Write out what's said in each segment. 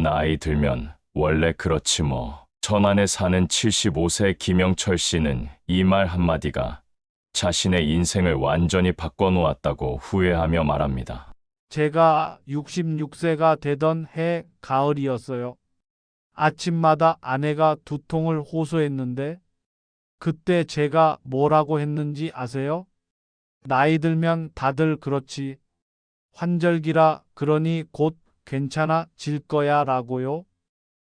나이 들면 원래 그렇지 뭐. 천안에 사는 75세 김영철 씨는 이 말 한마디가 자신의 인생을 완전히 바꿔놓았다고 후회하며 말합니다. 제가 66세가 되던 해 가을이었어요. 아침마다 아내가 두통을 호소했는데 그때 제가 뭐라고 했는지 아세요? 나이 들면 다들 그렇지. 환절기라 그러니 곧 괜찮아질 거야 라고요.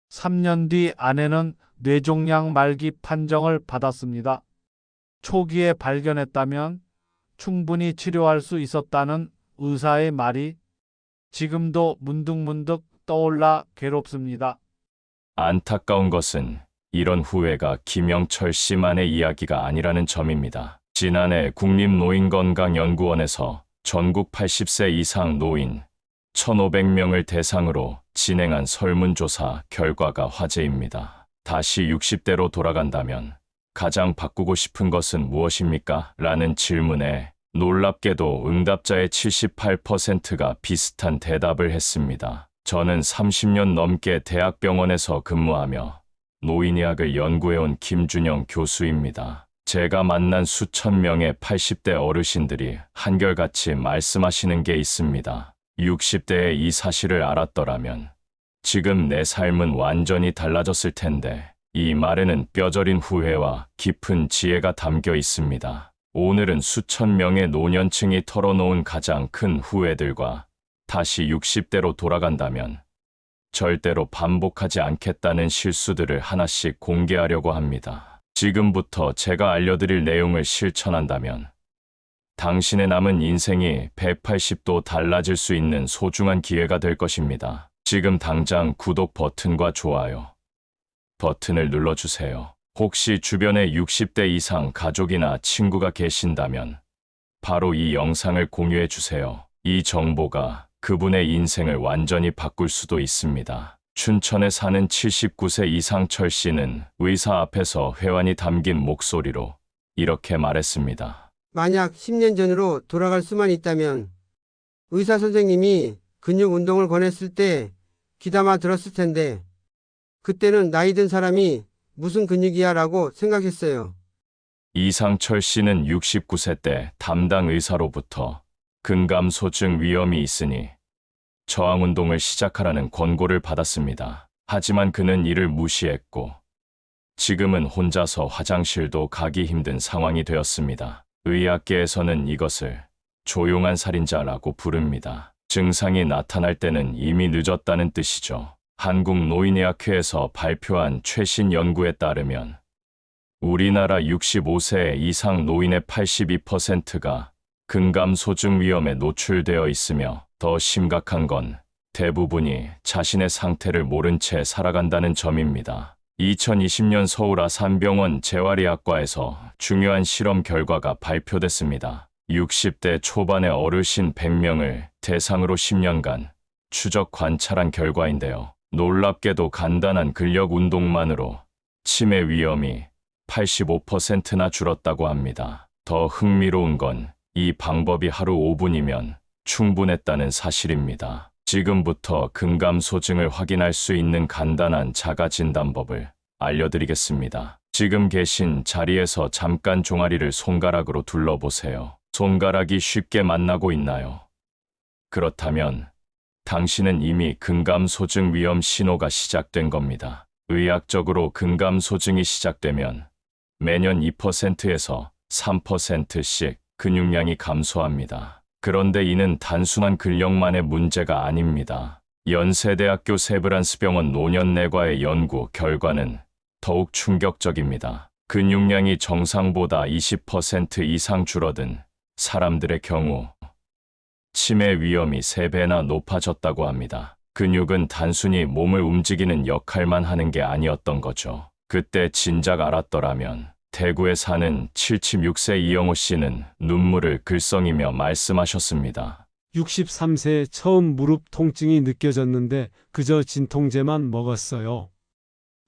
3년 뒤 아내는 뇌종양 말기 판정을 받았습니다. 초기에 발견했다면 충분히 치료할 수 있었다는 의사의 말이 지금도 문득문득 떠올라 괴롭습니다. 안타까운 것은 이런 후회가 김영철 씨만의 이야기가 아니라는 점입니다. 지난해 국립노인건강연구원에서 전국 80세 이상 노인 1,500명을 대상으로 진행한 설문조사 결과가 화제입니다. 다시 60대로 돌아간다면 가장 바꾸고 싶은 것은 무엇입니까? 라는 질문에 놀랍게도 응답자의 78%가 비슷한 대답을 했습니다. 저는 30년 넘게 대학병원에서 근무하며 노인의학을 연구해온 김준영 교수입니다. 제가 만난 수천 명의 80대 어르신들이 한결같이 말씀하시는 게 있습니다. 60대에 이 사실을 알았더라면 지금 내 삶은 완전히 달라졌을 텐데, 이 말에는 뼈저린 후회와 깊은 지혜가 담겨 있습니다. 오늘은 수천 명의 노년층이 털어놓은 가장 큰 후회들과 다시 60대로 돌아간다면 절대로 반복하지 않겠다는 실수들을 하나씩 공개하려고 합니다. 지금부터 제가 알려드릴 내용을 실천한다면 당신의 남은 인생이 180도 달라질 수 있는 소중한 기회가 될 것입니다. 지금 당장 구독 버튼과 좋아요 버튼을 눌러주세요. 혹시 주변에 60대 이상 가족이나 친구가 계신다면 바로 이 영상을 공유해 주세요. 이 정보가 그분의 인생을 완전히 바꿀 수도 있습니다. 춘천에 사는 79세 이상철 씨는 의사 앞에서 회환이 담긴 목소리로 이렇게 말했습니다. 만약 10년 전으로 돌아갈 수만 있다면 의사 선생님이 근육 운동을 권했을 때 귀담아 들었을 텐데 그때는 나이 든 사람이 무슨 근육이야 라고 생각했어요. 이상철 씨는 69세 때 담당 의사로부터 근감소증 위험이 있으니 저항운동을 시작하라는 권고를 받았습니다. 하지만 그는 이를 무시했고 지금은 혼자서 화장실도 가기 힘든 상황이 되었습니다. 의학계에서는 이것을 조용한 살인자라고 부릅니다. 증상이 나타날 때는 이미 늦었다는 뜻이죠. 한국노인의학회에서 발표한 최신 연구에 따르면 우리나라 65세 이상 노인의 82%가 근감소증 위험에 노출되어 있으며 더 심각한 건 대부분이 자신의 상태를 모른 채 살아간다는 점입니다. 2020년 서울 아산병원 재활의학과에서 중요한 실험 결과가 발표됐습니다. 60대 초반의 어르신 100명을 대상으로 10년간 추적 관찰한 결과인데요. 놀랍게도 간단한 근력 운동만으로 치매 위험이 85%나 줄었다고 합니다. 더 흥미로운 건 이 방법이 하루 5분이면 충분했다는 사실입니다. 지금부터 근감소증을 확인할 수 있는 간단한 자가진단법을 알려드리겠습니다. 지금 계신 자리에서 잠깐 종아리를 손가락으로 둘러보세요. 손가락이 쉽게 만나고 있나요? 그렇다면 당신은 이미 근감소증 위험 신호가 시작된 겁니다. 의학적으로 근감소증이 시작되면 매년 2%에서 3%씩 근육량이 감소합니다. 그런데 이는 단순한 근력만의 문제가 아닙니다. 연세대학교 세브란스병원 노년내과의 연구 결과는 더욱 충격적입니다. 근육량이 정상보다 20% 이상 줄어든 사람들의 경우 치매 위험이 3배나 높아졌다고 합니다. 근육은 단순히 몸을 움직이는 역할만 하는 게 아니었던 거죠. 그때 진작 알았더라면. 대구에 사는 76세 이영호 씨는 눈물을 글썽이며 말씀하셨습니다. 63세에 처음 무릎 통증이 느껴졌는데 그저 진통제만 먹었어요.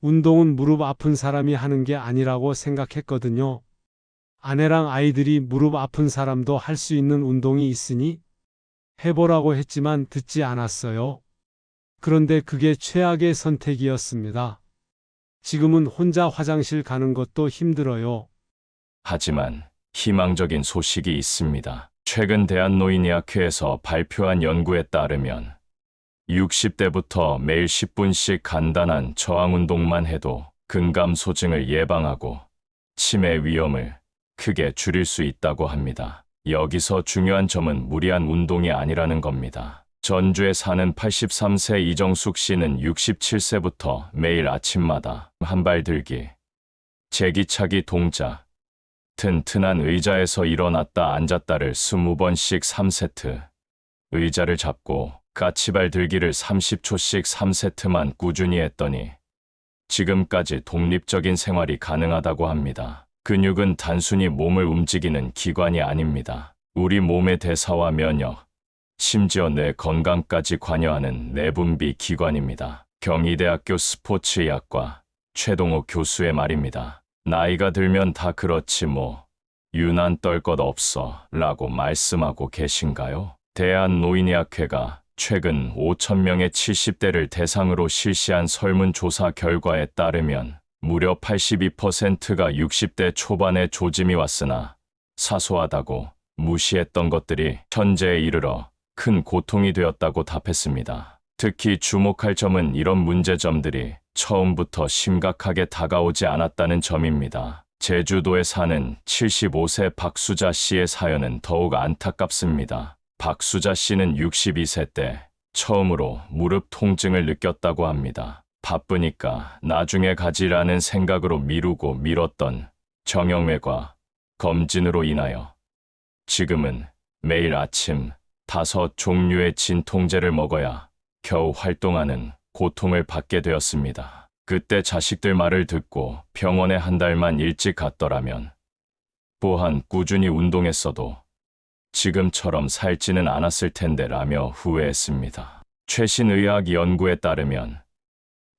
운동은 무릎 아픈 사람이 하는 게 아니라고 생각했거든요. 아내랑 아이들이 무릎 아픈 사람도 할 수 있는 운동이 있으니 해보라고 했지만 듣지 않았어요. 그런데 그게 최악의 선택이었습니다. 지금은 혼자 화장실 가는 것도 힘들어요. 하지만 희망적인 소식이 있습니다. 최근 대한노인의학회에서 발표한 연구에 따르면 60대부터 매일 10분씩 간단한 저항 운동만 해도 근감소증을 예방하고 치매 위험을 크게 줄일 수 있다고 합니다. 여기서 중요한 점은 무리한 운동이 아니라는 겁니다. 전주에 사는 83세 이정숙 씨는 67세부터 매일 아침마다 한발 들기, 제기차기 동작, 튼튼한 의자에서 일어났다 앉았다를 20번씩 3세트, 의자를 잡고 까치발 들기를 30초씩 3세트만 꾸준히 했더니 지금까지 독립적인 생활이 가능하다고 합니다. 근육은 단순히 몸을 움직이는 기관이 아닙니다. 우리 몸의 대사와 면역, 심지어 뇌 건강까지 관여하는 내분비 기관입니다. 경희대학교 스포츠의학과 최동호 교수의 말입니다. 나이가 들면 다 그렇지 뭐 유난 떨 것 없어 라고 말씀하고 계신가요? 대한노인의학회가 최근 5,000명의 70대를 대상으로 실시한 설문조사 결과에 따르면 무려 82%가 60대 초반에 조짐이 왔으나 사소하다고 무시했던 것들이 현재에 이르러 큰 고통이 되었다고 답했습니다. 특히 주목할 점은 이런 문제점들이 처음부터 심각하게 다가오지 않았다는 점입니다. 제주도에 사는 75세 박수자 씨의 사연은 더욱 안타깝습니다. 박수자 씨는 62세 때 처음으로 무릎 통증을 느꼈다고 합니다. 바쁘니까 나중에 가지라는 생각으로 미루고 미뤘던 정형외과 검진으로 인하여 지금은 매일 아침 5종류의 진통제를 먹어야 겨우 활동하는 고통을 받게 되었습니다. 그때 자식들 말을 듣고 병원에 한 달만 일찍 갔더라면 또한 꾸준히 운동했어도 지금처럼 살지는 않았을 텐데 라며 후회했습니다. 최신 의학 연구에 따르면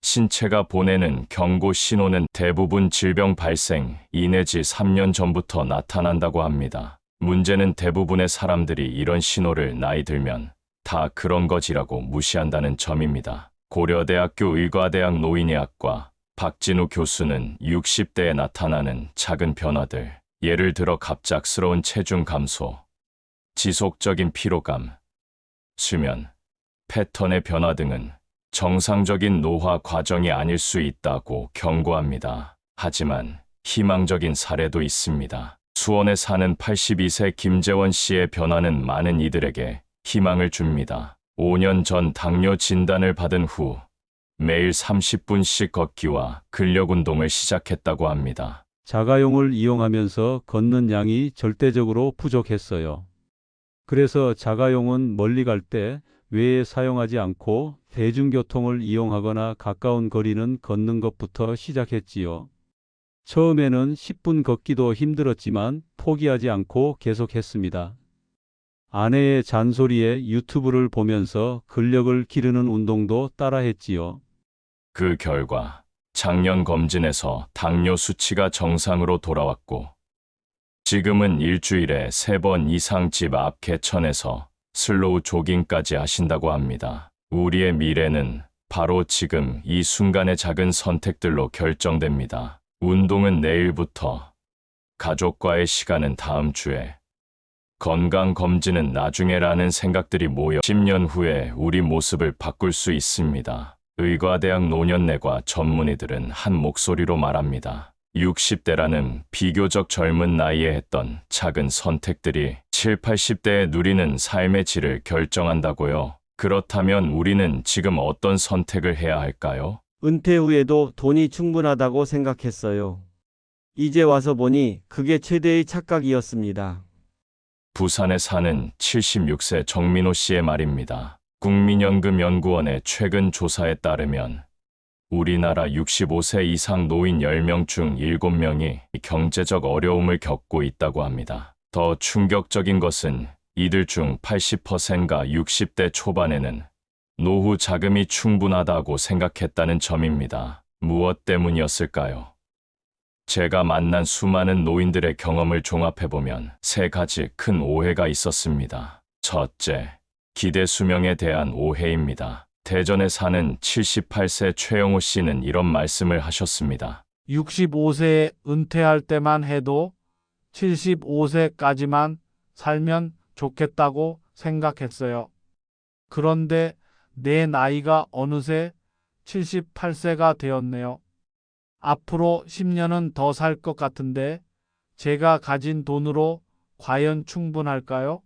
신체가 보내는 경고 신호는 대부분 질병 발생 2 내지 3년 전부터 나타난다고 합니다. 문제는 대부분의 사람들이 이런 신호를 나이 들면 다 그런 거지라고 무시한다는 점입니다. 고려대학교 의과대학 노인의학과 박진우 교수는 60대에 나타나는 작은 변화들, 예를 들어 갑작스러운 체중 감소, 지속적인 피로감, 수면, 패턴의 변화 등은 정상적인 노화 과정이 아닐 수 있다고 경고합니다. 하지만 희망적인 사례도 있습니다. 수원에 사는 82세 김재원 씨의 변화는 많은 이들에게 희망을 줍니다. 5년 전 당뇨 진단을 받은 후 매일 30분씩 걷기와 근력 운동을 시작했다고 합니다. 자가용을 이용하면서 걷는 양이 절대적으로 부족했어요. 그래서 자가용은 멀리 갈 때 외에 사용하지 않고 대중교통을 이용하거나 가까운 거리는 걷는 것부터 시작했지요. 처음에는 10분 걷기도 힘들었지만 포기하지 않고 계속했습니다. 아내의 잔소리에 유튜브를 보면서 근력을 기르는 운동도 따라했지요. 그 결과 작년 검진에서 당뇨 수치가 정상으로 돌아왔고 지금은 일주일에 3번 이상 집 앞 개천에서 슬로우 조깅까지 하신다고 합니다. 우리의 미래는 바로 지금 이 순간의 작은 선택들로 결정됩니다. 운동은 내일부터, 가족과의 시간은 다음 주에, 건강검진은 나중에라는 생각들이 모여 10년 후에 우리 모습을 바꿀 수 있습니다. 의과대학 노년내과 전문의들은 한 목소리로 말합니다. 60대라는 비교적 젊은 나이에 했던 작은 선택들이 7, 80대에 누리는 삶의 질을 결정한다고요. 그렇다면 우리는 지금 어떤 선택을 해야 할까요? 은퇴 후에도 돈이 충분하다고 생각했어요. 이제 와서 보니 그게 최대의 착각이었습니다. 부산에 사는 76세 정민호 씨의 말입니다. 국민연금연구원의 최근 조사에 따르면 우리나라 65세 이상 노인 10명 중 7명이 경제적 어려움을 겪고 있다고 합니다. 더 충격적인 것은 이들 중 80%가 60대 초반에는 노후 자금이 충분하다고 생각했다는 점입니다. 무엇 때문이었을까요? 제가 만난 수많은 노인들의 경험을 종합해보면 3가지 큰 오해가 있었습니다. 첫째, 기대 수명에 대한 오해입니다. 대전에 사는 78세 최영호 씨는 이런 말씀을 하셨습니다. 65세에 은퇴할 때만 해도 75세까지만 살면 좋겠다고 생각했어요. 그런데 내 나이가 어느새 78세가 되었네요. 앞으로 10년은 더 살 것 같은데 제가 가진 돈으로 과연 충분할까요?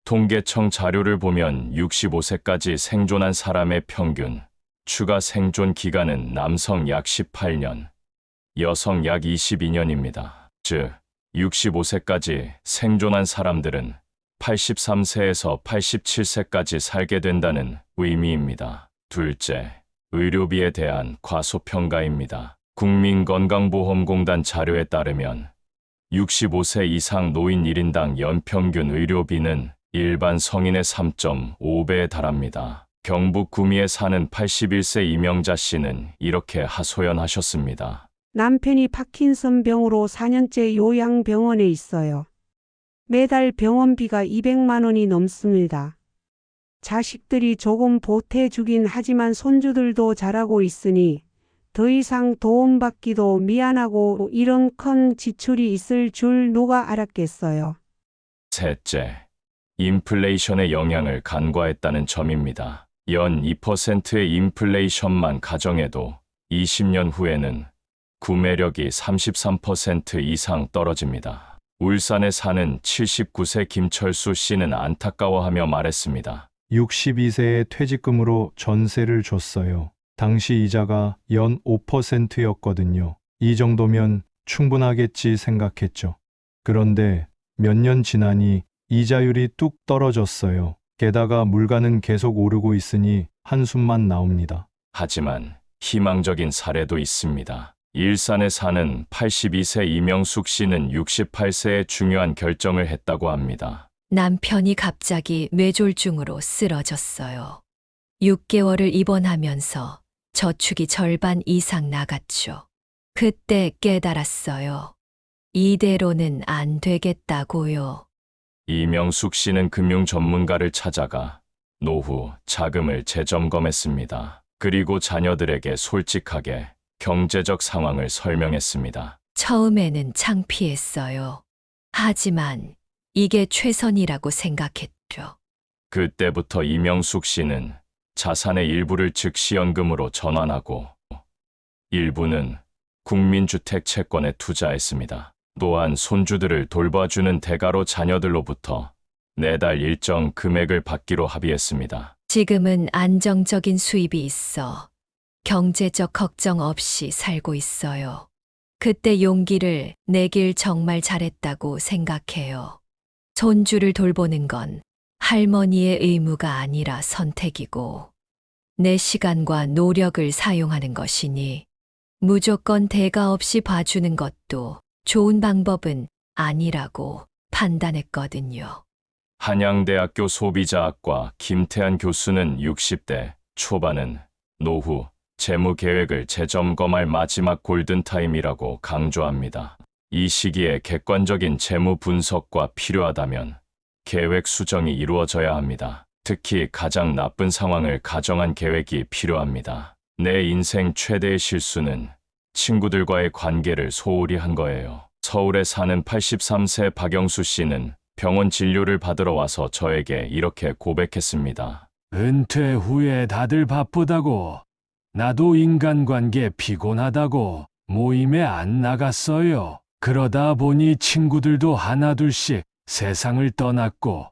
통계청 자료를 보면 65세까지 생존한 사람의 평균 추가 생존 기간은 남성 약 18년, 여성 약 22년입니다. 즉, 65세까지 생존한 사람들은 83세에서 87세까지 살게 된다는 의미입니다. 둘째, 의료비에 대한 과소평가입니다. 국민건강보험공단 자료에 따르면 65세 이상 노인 1인당 연평균 의료비는 일반 성인의 3.5배에 달합니다. 경북 구미에 사는 81세 이명자 씨는 이렇게 하소연하셨습니다. 남편이 파킨슨 병으로 4년째 요양병원에 있어요. 매달 병원비가 200만 원이 넘습니다. 자식들이 조금 보태주긴 하지만 손주들도 자라고 있으니 더 이상 도움받기도 미안하고 이런 큰 지출이 있을 줄 누가 알았겠어요. 셋째, 인플레이션의 영향을 간과했다는 점입니다. 연 2%의 인플레이션만 가정해도 20년 후에는 구매력이 33% 이상 떨어집니다. 울산에 사는 79세 김철수 씨는 안타까워하며 말했습니다. 62세에 퇴직금으로 전세를 줬어요. 당시 이자가 연 5%였거든요. 이 정도면 충분하겠지 생각했죠. 그런데 몇 년 지나니 이자율이 뚝 떨어졌어요. 게다가 물가는 계속 오르고 있으니 한숨만 나옵니다. 하지만 희망적인 사례도 있습니다. 일산에 사는 82세 이명숙 씨는 68세에 중요한 결정을 했다고 합니다. 남편이 갑자기 뇌졸중으로 쓰러졌어요. 6개월을 입원하면서 저축이 절반 이상 나갔죠. 그때 깨달았어요. 이대로는 안 되겠다고요. 이명숙 씨는 금융 전문가를 찾아가 노후 자금을 재점검했습니다. 그리고 자녀들에게 솔직하게 경제적 상황을 설명했습니다. 처음에는 창피했어요. 하지만 이게 최선이라고 생각했죠. 그때부터 이명숙 씨는 자산의 일부를 즉시연금으로 전환하고 일부는 국민주택 채권에 투자했습니다. 또한 손주들을 돌봐주는 대가로 자녀들로부터 매달 일정 금액을 받기로 합의했습니다. 지금은 안정적인 수입이 있어 경제적 걱정 없이 살고 있어요. 그때 용기를 내길 정말 잘했다고 생각해요. 손주를 돌보는 건 할머니의 의무가 아니라 선택이고 내 시간과 노력을 사용하는 것이니 무조건 대가 없이 봐주는 것도 좋은 방법은 아니라고 판단했거든요. 한양대학교 소비자학과 김태한 교수는 60대 초반은 노후 재무 계획을 재점검할 마지막 골든타임이라고 강조합니다. 이 시기에 객관적인 재무 분석과 필요하다면 계획 수정이 이루어져야 합니다. 특히 가장 나쁜 상황을 가정한 계획이 필요합니다. 내 인생 최대의 실수는 친구들과의 관계를 소홀히 한 거예요. 서울에 사는 83세 박영수 씨는 병원 진료를 받으러 와서 저에게 이렇게 고백했습니다. 은퇴 후에 다들 바쁘다고, 나도 인간관계 피곤하다고 모임에 안 나갔어요. 그러다 보니 친구들도 하나둘씩 세상을 떠났고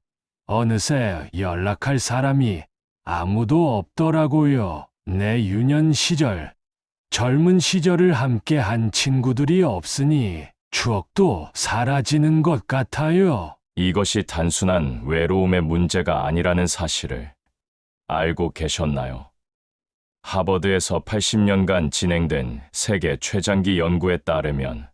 어느새 연락할 사람이 아무도 없더라고요. 내 유년 시절, 젊은 시절을 함께 한 친구들이 없으니 추억도 사라지는 것 같아요. 이것이 단순한 외로움의 문제가 아니라는 사실을 알고 계셨나요? 하버드에서 80년간 진행된 세계 최장기 연구에 따르면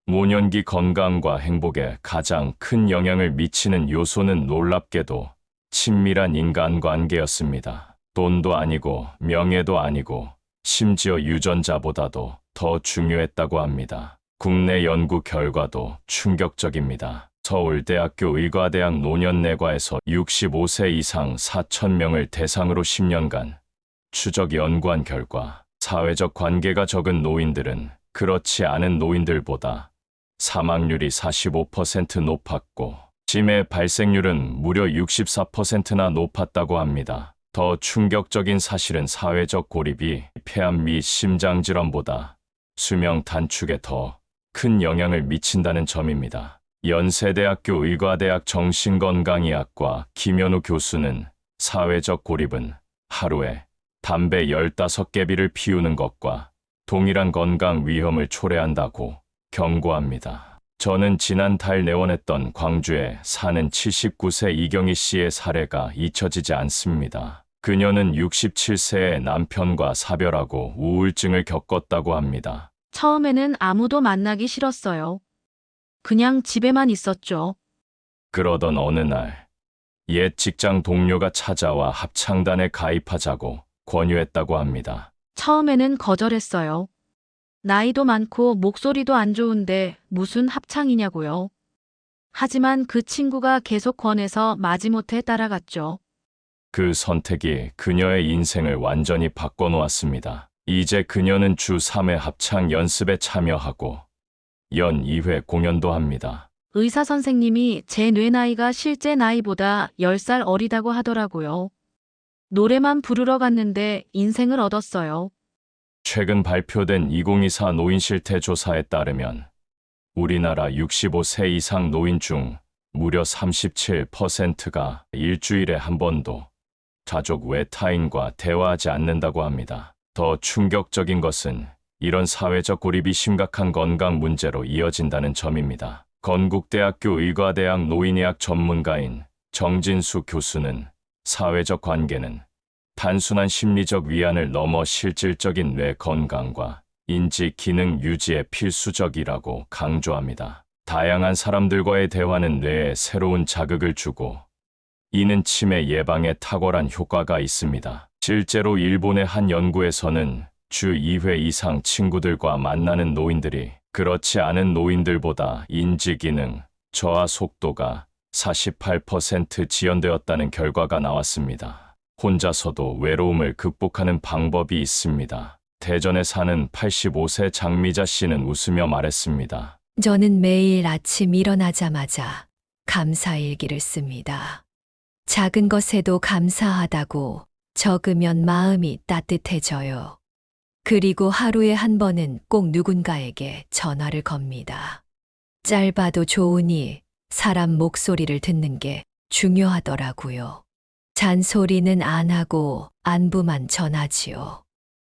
노년기 건강과 행복에 가장 큰 영향을 미치는 요소는 놀랍게도 친밀한 인간관계였습니다. 돈도 아니고 명예도 아니고 심지어 유전자보다도 더 중요했다고 합니다. 국내 연구 결과도 충격적입니다. 서울대학교 의과대학 노년내과에서 65세 이상 4,000명을 대상으로 10년간 추적 연구한 결과 사회적 관계가 적은 노인들은 그렇지 않은 노인들보다 사망률이 45% 높았고 치매 발생률은 무려 64%나 높았다고 합니다. 더 충격적인 사실은 사회적 고립이 폐암 및 심장질환보다 수명 단축에 더 큰 영향을 미친다는 점입니다. 연세대학교 의과대학 정신건강의학과 김현우 교수는 사회적 고립은 하루에 담배 15개비를 피우는 것과 동일한 건강 위험을 초래한다고 경고합니다. 저는 지난달 내원했던 광주에 사는 79세 이경희 씨의 사례가 잊혀지지 않습니다. 그녀는 67세의 남편과 사별하고 우울증을 겪었다고 합니다. 처음에는 아무도 만나기 싫었어요. 그냥 집에만 있었죠. 그러던 어느 날 옛 직장 동료가 찾아와 합창단에 가입하자고 권유했다고 합니다. 처음에는 거절했어요. 나이도 많고 목소리도 안 좋은데 무슨 합창이냐고요. 하지만 그 친구가 계속 권해서 마지못해 따라갔죠. 그 선택이 그녀의 인생을 완전히 바꿔놓았습니다. 이제 그녀는 주 3회 합창 연습에 참여하고 연 2회 공연도 합니다. 의사 선생님이 제 뇌 나이가 실제 나이보다 10살 어리다고 하더라고요. 노래만 부르러 갔는데 인생을 얻었어요. 최근 발표된 2024 노인 실태 조사에 따르면 우리나라 65세 이상 노인 중 무려 37%가 일주일에 한 번도 가족 외 타인과 대화하지 않는다고 합니다. 더 충격적인 것은 이런 사회적 고립이 심각한 건강 문제로 이어진다는 점입니다. 건국대학교 의과대학 노인의학 전문가인 정진수 교수는 사회적 관계는 단순한 심리적 위안을 넘어 실질적인 뇌 건강과 인지 기능 유지에 필수적이라고 강조합니다. 다양한 사람들과의 대화는 뇌에 새로운 자극을 주고 이는 치매 예방에 탁월한 효과가 있습니다. 실제로 일본의 한 연구에서는 주 2회 이상 친구들과 만나는 노인들이 그렇지 않은 노인들보다 인지 기능, 저하 속도가 48% 지연되었다는 결과가 나왔습니다. 혼자서도 외로움을 극복하는 방법이 있습니다. 대전에 사는 85세 장미자 씨는 웃으며 말했습니다. 저는 매일 아침 일어나자마자 감사일기를 씁니다. 작은 것에도 감사하다고 적으면 마음이 따뜻해져요. 그리고 하루에 한 번은 꼭 누군가에게 전화를 겁니다. 짧아도 좋으니 사람 목소리를 듣는 게 중요하더라고요. 잔소리는 안 하고 안부만 전하지요.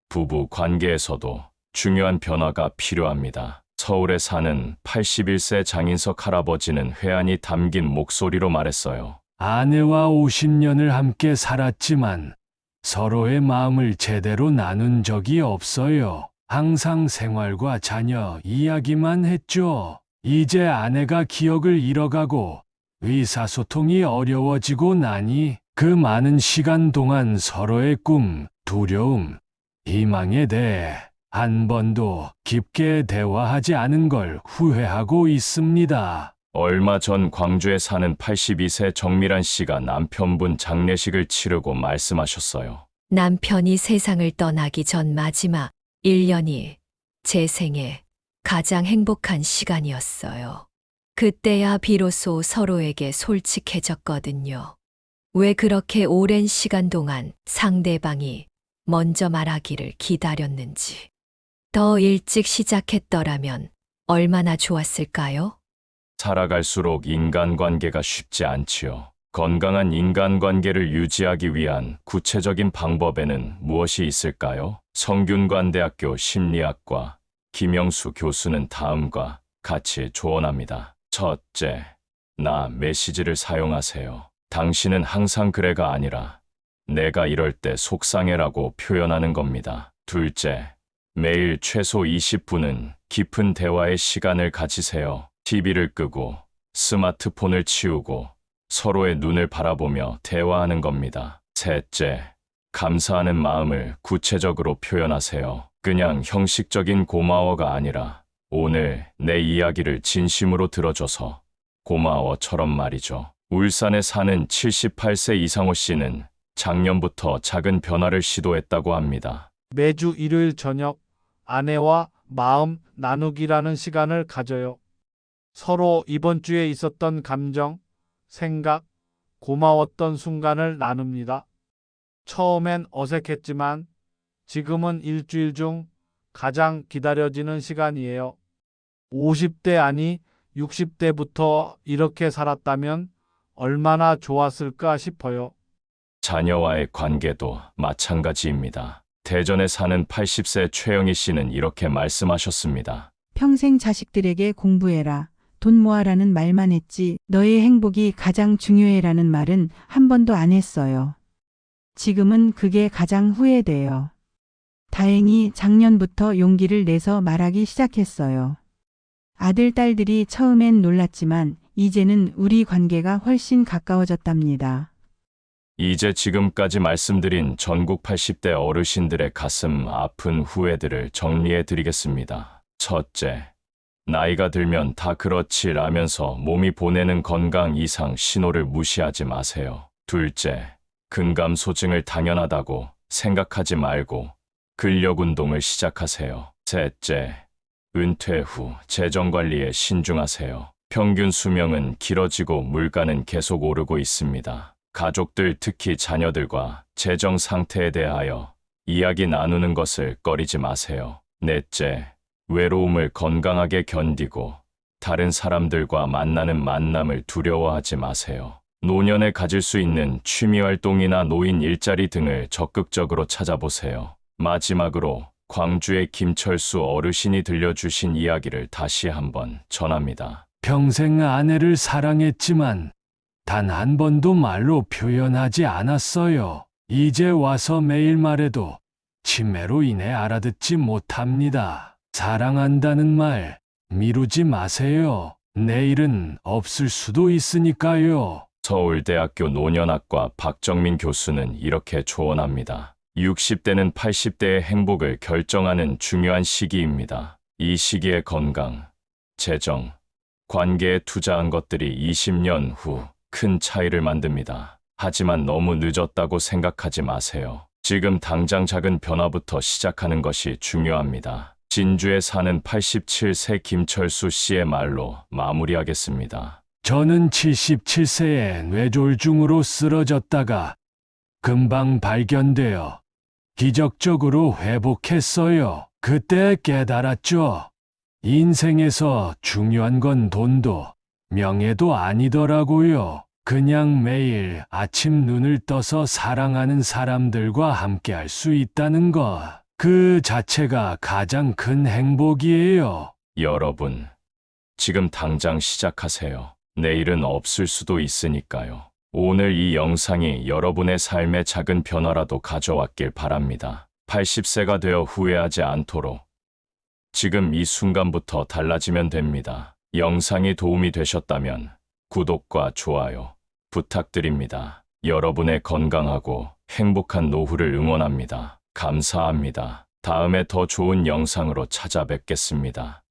부부 관계에서도 중요한 변화가 필요합니다. 서울에 사는 81세 장인석 할아버지는 회한이 담긴 목소리로 말했어요. 아내와 50년을 함께 살았지만 서로의 마음을 제대로 나눈 적이 없어요. 항상 생활과 자녀 이야기만 했죠. 이제 아내가 기억을 잃어가고 의사소통이 어려워지고 나니 그 많은 시간 동안 서로의 꿈, 두려움, 희망에 대해 한 번도 깊게 대화하지 않은 걸 후회하고 있습니다. 얼마 전 광주에 사는 82세 정미란 씨가 남편분 장례식을 치르고 말씀하셨어요. 남편이 세상을 떠나기 전 마지막 1년이 제 생애 가장 행복한 시간이었어요. 그때야 비로소 서로에게 솔직해졌거든요. 왜 그렇게 오랜 시간 동안 상대방이 먼저 말하기를 기다렸는지. 더 일찍 시작했더라면 얼마나 좋았을까요? 살아갈수록 인간관계가 쉽지 않지요. 건강한 인간관계를 유지하기 위한 구체적인 방법에는 무엇이 있을까요? 성균관대학교 심리학과 김영수 교수는 다음과 같이 조언합니다. 첫째, 나 메시지를 사용하세요. 당신은 항상 그래가 아니라 내가 이럴 때 속상해라고 표현하는 겁니다. 둘째, 매일 최소 20분은 깊은 대화의 시간을 가지세요. TV를 끄고 스마트폰을 치우고 서로의 눈을 바라보며 대화하는 겁니다. 셋째, 감사하는 마음을 구체적으로 표현하세요. 그냥 형식적인 고마워가 아니라 오늘 내 이야기를 진심으로 들어줘서 고마워처럼 말이죠. 울산에 사는 78세 이상호 씨는 작년부터 작은 변화를 시도했다고 합니다. 매주 일요일 저녁 아내와 마음 나누기라는 시간을 가져요. 서로 이번 주에 있었던 감정, 생각, 고마웠던 순간을 나눕니다. 처음엔 어색했지만 지금은 일주일 중 가장 기다려지는 시간이에요. 50대 아니 60대부터 이렇게 살았다면 얼마나 좋았을까 싶어요. 자녀와의 관계도 마찬가지입니다. 대전에 사는 80세 최영희 씨는 이렇게 말씀하셨습니다. 평생 자식들에게 공부해라, 돈 모아라는 말만 했지 너의 행복이 가장 중요해라는 말은 한 번도 안 했어요. 지금은 그게 가장 후회돼요. 다행히 작년부터 용기를 내서 말하기 시작했어요. 아들, 딸들이 처음엔 놀랐지만 이제는 우리 관계가 훨씬 가까워졌답니다. 이제 지금까지 말씀드린 전국 80대 어르신들의 가슴 아픈 후회들을 정리해 드리겠습니다. 첫째, 나이가 들면 다 그렇지 라면서 몸이 보내는 건강 이상 신호를 무시하지 마세요. 둘째, 근감소증을 당연하다고 생각하지 말고 근력 운동을 시작하세요. 셋째, 은퇴 후 재정 관리에 신중하세요. 평균 수명은 길어지고 물가는 계속 오르고 있습니다. 가족들, 특히 자녀들과 재정 상태에 대하여 이야기 나누는 것을 꺼리지 마세요. 넷째, 외로움을 건강하게 견디고 다른 사람들과 만나는 만남을 두려워하지 마세요. 노년에 가질 수 있는 취미활동이나 노인 일자리 등을 적극적으로 찾아보세요. 마지막으로 광주의 김철수 어르신이 들려주신 이야기를 다시 한번 전합니다. 평생 아내를 사랑했지만 단 한 번도 말로 표현하지 않았어요. 이제 와서 매일 말해도 치매로 인해 알아듣지 못합니다. 사랑한다는 말 미루지 마세요. 내일은 없을 수도 있으니까요. 서울대학교 노년학과 박정민 교수는 이렇게 조언합니다. 60대는 80대의 행복을 결정하는 중요한 시기입니다. 이 시기에 건강, 재정, 관계에 투자한 것들이 20년 후 큰 차이를 만듭니다. 하지만 너무 늦었다고 생각하지 마세요. 지금 당장 작은 변화부터 시작하는 것이 중요합니다. 진주에 사는 87세 김철수 씨의 말로 마무리하겠습니다. 저는 77세에 뇌졸중으로 쓰러졌다가 금방 발견되어 기적적으로 회복했어요. 그때 깨달았죠. 인생에서 중요한 건 돈도 명예도 아니더라고요. 그냥 매일 아침 눈을 떠서 사랑하는 사람들과 함께 할 수 있다는 것. 그 자체가 가장 큰 행복이에요. 여러분, 지금 당장 시작하세요. 내일은 없을 수도 있으니까요. 오늘 이 영상이 여러분의 삶에 작은 변화라도 가져왔길 바랍니다. 80세가 되어 후회하지 않도록 지금 이 순간부터 달라지면 됩니다. 영상이 도움이 되셨다면 구독과 좋아요 부탁드립니다. 여러분의 건강하고 행복한 노후를 응원합니다. 감사합니다. 다음에 더 좋은 영상으로 찾아뵙겠습니다.